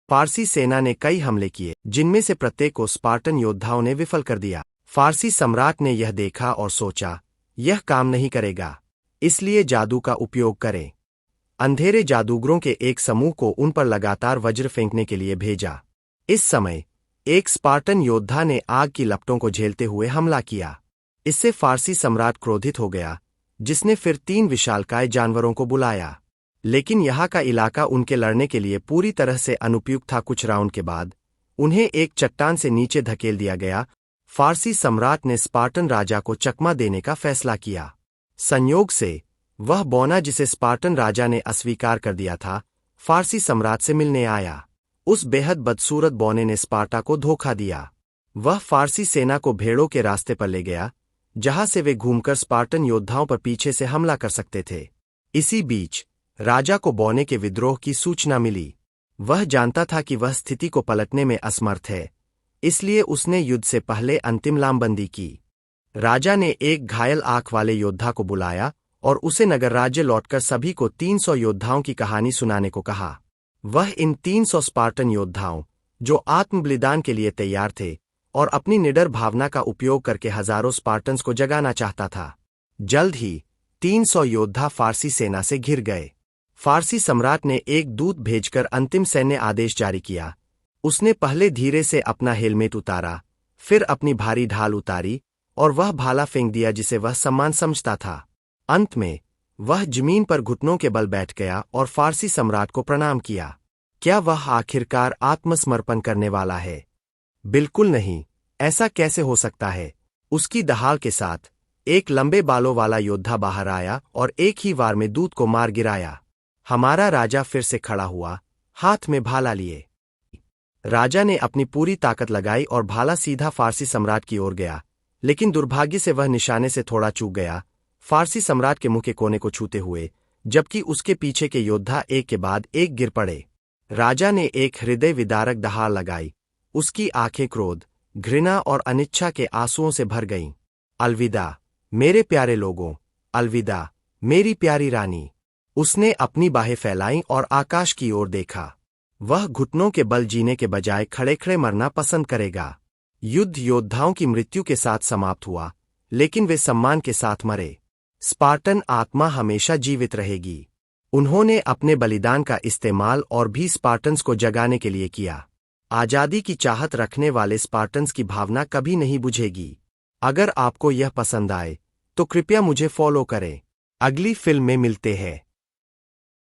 फारसी सेना ने कई हमले किए, जिनमें से प्रत्येक को स्पार्टन योद्धाओं ने विफल कर दिया। फारसी सम्राट ने यह देखा और सोचा, यह काम नहीं करेगा, इसलिए जादू का उपयोग करें। अंधेरे जादूगरों के एक समूह को उन पर लगातार वज्र फेंकने के लिए भेजा। इस समय एक स्पार्टन योद्धा ने आग की लपटों को झेलते हुए हमला किया। इससे फारसी सम्राट क्रोधित हो गया, जिसने फिर 3 विशालकाय जानवरों को बुलाया। लेकिन यहाँ का इलाका उनके लड़ने के लिए पूरी तरह से अनुपयुक्त था। कुछ राउंड के बाद उन्हें एक चट्टान से नीचे धकेल दिया गया। फारसी सम्राट ने स्पार्टन राजा को चकमा देने का फैसला किया। संयोग से वह बौना, जिसे स्पार्टन राजा ने अस्वीकार कर दिया था, फारसी सम्राट से मिलने आया। उस बेहद बदसूरत बौने ने स्पार्टा को धोखा दिया। वह फारसी सेना को भेड़ों के रास्ते पर ले गया, जहां से वे घूमकर स्पार्टन योद्धाओं पर पीछे से हमला कर सकते थे। इसी बीच राजा को बौने के विद्रोह की सूचना मिली। वह जानता था कि वह स्थिति को पलटने में असमर्थ है, इसलिए उसने युद्ध से पहले अंतिम लामबंदी की। राजा ने एक घायल आंख वाले योद्धा को बुलाया और उसे नगर राज्य लौटकर सभी को 300 योद्धाओं की कहानी सुनाने को कहा। वह इन 300 स्पार्टन योद्धाओं, जो आत्मबलिदान के लिए तैयार थे और अपनी निडर भावना का उपयोग करके हजारों स्पार्टन्स को जगाना चाहता था। जल्द ही 300 योद्धा फारसी सेना से घिर गए। फारसी सम्राट ने एक दूत भेजकर अंतिम सैन्य आदेश जारी किया। उसने पहले धीरे से अपना हेलमेट उतारा, फिर अपनी भारी ढाल उतारी और वह भाला फेंक दिया जिसे वह सम्मान समझता था। अंत में वह जमीन पर घुटनों के बल बैठ गया और फारसी सम्राट को प्रणाम किया। क्या वह आखिरकार आत्मसमर्पण करने वाला है? बिल्कुल नहीं। ऐसा कैसे हो सकता है? उसकी दहाड़ के साथ एक लंबे बालों वाला योद्धा बाहर आया और एक ही वार में दूत को मार गिराया। हमारा राजा फिर से खड़ा हुआ, हाथ में भाला लिए। राजा ने अपनी पूरी ताकत लगाई और भाला सीधा फारसी सम्राट की ओर गया, लेकिन दुर्भाग्य से वह निशाने से थोड़ा चूक गया, फारसी सम्राट के मुंह के कोने को छूते हुए, जबकि उसके पीछे के योद्धा एक के बाद एक गिर पड़े। राजा ने एक हृदय विदारक दहाड़ लगाई। उसकी आंखें क्रोध, घृणा और अनिच्छा के आंसुओं से भर गईं। अलविदा मेरे प्यारे लोगों, अलविदा मेरी प्यारी रानी। उसने अपनी बाहें फैलाईं और आकाश की ओर देखा। वह घुटनों के बल जीने के बजाय खड़े खड़े मरना पसंद करेगा। युद्ध योद्धाओं की मृत्यु के साथ समाप्त हुआ, लेकिन वे सम्मान के साथ मरे। स्पार्टन आत्मा हमेशा जीवित रहेगी। उन्होंने अपने बलिदान का इस्तेमाल और भी स्पार्टन्स को जगाने के लिए किया। आजादी की चाहत रखने वाले स्पार्टन्स की भावना कभी नहीं बुझेगी। अगर आपको यह पसंद आए तो कृपया मुझे फॉलो करें। अगली फिल्म में मिलते हैं।